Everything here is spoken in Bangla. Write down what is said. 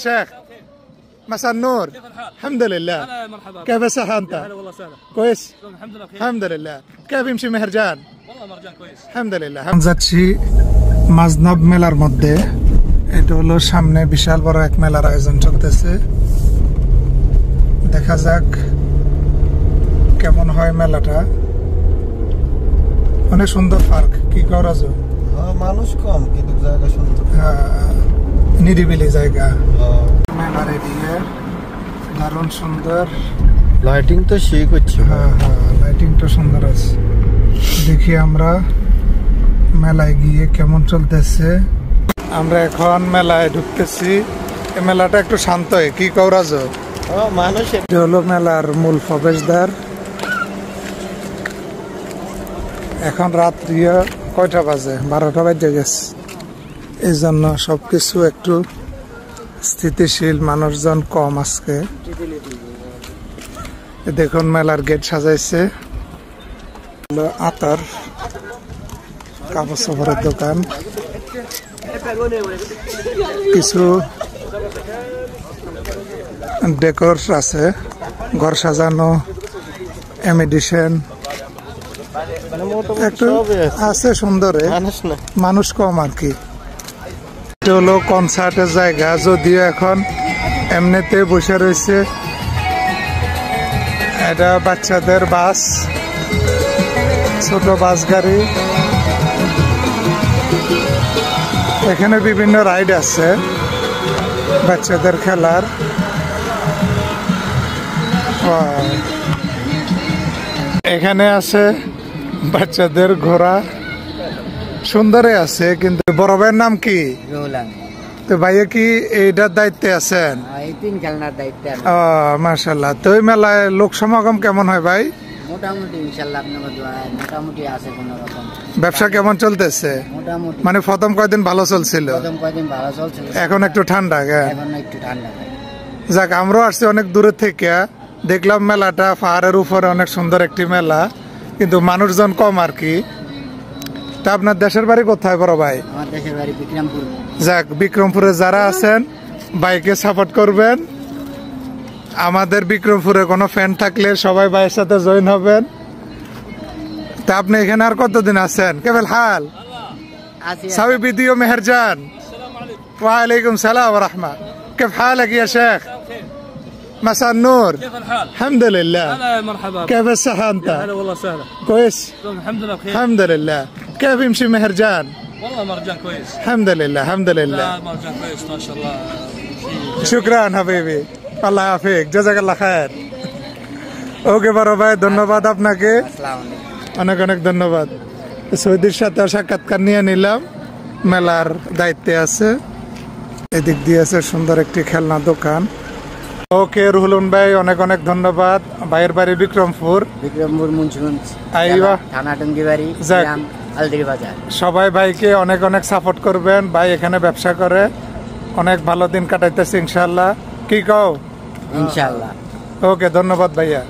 شيخ مساء النور. كيف الحال؟ الحمد لله. هلا مرحبا. كيف الصحة أنت؟ هلا والله سهلا. كويس؟ الحمد لله بخير. الحمد لله. كيف يمشي مهرجان؟ والله مرجان كويس. الحمد لله. যাচ্ছি মাজনব মেলার মধ্যে। এটা হলো সামনে বিশাল বড় এক মেলার আয়োজন চলতেছে। দেখা যাক কেমন হয় মেলাটা। অনেক সুন্দর পার্ক, কি করা যায়? মানুষ কম কিন্তু জায়গা সুন্দর, নিরিবিলি জায়গা। মেলার এদিকে দারুণ সুন্দর, লাইটিং তো সেই করছে। লাইটিংটা সুন্দর আছে। দেখি আমরা মেলায় গিয়ে কেমন চলতেছে। আমরা এখন মেলায় ঢুকতেছি। এই মেলাটা একটু শান্ত, কি করা যায়? মানুষ এটা হলো মেলার মূল প্রবেশদ্বার। এখন রাত্রি কয়টা বাজে? 12টা বাজে গেছে। এই জন্য সবকিছু একটু স্থিতিশীল, মানুষজন কম আজকে। দেখুন মেলার গেট সাজাইছে, আতর কাপড় সাপড়ের দোকান, কিছু ডেকোর আছে, ঘর সাজানো, এমিডিশন একটু আছে সুন্দরে, মানুষ কম আর কি। এটা হলো কনসার্টের জায়গা, যদিও এখন এমনিতে বসে রয়েছে। এটা বাচ্চাদের বাস, ছোট বাস গাড়ি। এখানে বিভিন্ন রাইড আছে বাচ্চাদের খেলার। এখানে আছে বাচ্চাদের ঘোড়া, সুন্দরে আছে। কিন্তু বড় ভাইয়ের নাম কি? তো ভাইয়া কি এইটার দায়িত্বে আছেন? মাশাআল্লাহ। তো এই মেলায় লোক সমাগম কেমন হয় ভাই? মোটামুটি ইনশাআল্লাহ আপনাদের দোয়ায় মোটামুটি আছে কোন রকম। ব্যবসা কেমন চলতেছে? মোটামুটি মানে প্রথম কয়দিন ভালো চলছিল, প্রথম কয়েকদিন ভালো চলছিল, এখন একটু ঠান্ডা। এখন একটু ঠান্ডা। যাক, আমরাও আসছি অনেক দূরের থেকে, দেখলাম মেলাটা পাহাড়ের উপরে অনেক সুন্দর একটি মেলা, কিন্তু মানুষজন কম আর কি। তা আপনার দেশের বাড়ি কোথায় বড় ভাই? আমার দেশের বাড়ি বিক্রমপুর। যাক, বিক্রমপুরে যারা আছেন বাইকে সাপোর্ট করবেন। আমাদের বিক্রমপুরে কোনো ফ্যান থাকলে সবাই ভাইয়ের সাথে জয়েন হবেন। তা আপনি এখানে আর কতদিন আছেন? কেবল হাল সাবি ভিডিও মেহরজান। ওয়ালাইকুম সালাম ওয়া রাহমা। كيف حالك يا شيخ؟ مساء النور. كيف الحال؟ الحمد لله. هلا مرحبا. كيف الصحة أنت؟ هلا والله سهلا. كويس؟ الحمد لله بخير. الحمد لله. كيف يمشي مهرجان؟ والله مرجان كويس. الحمد لله الحمد لله. لا مرجان كويس ما شاء الله. شكرا حبيبي, الله يعافيك, جزاك الله خير. ওকে বড় ভাই, ধন্যবাদ আপনাকে, অনেক অনেক ধন্যবাদ। সৌদির সাথে সাক্ষাৎকার নিয়ে নিলাম, মেলার দায়িত্বে আছে। এদিক দিয়ে আছে সুন্দর একটি খেলনা দোকান। ওকে রুহুলুন ভাই, অনেক অনেক ধন্যবাদ। ভাইয়ের বাড়ি বিক্রমপুর, মুন্সিগঞ্জ, থানা টঙ্গিবাড়ি, গ্রাম আলদির বাজার। সবাই ভাইকে অনেক অনেক সাপোর্ট করবেন। ভাই এখানে ব্যবসা করে অনেক ভালো দিন কাটাইতেছে ইনশাআল্লাহ। কি কও? ইনশাআল্লাহ। ওকে, ধন্যবাদ ভাইয়া।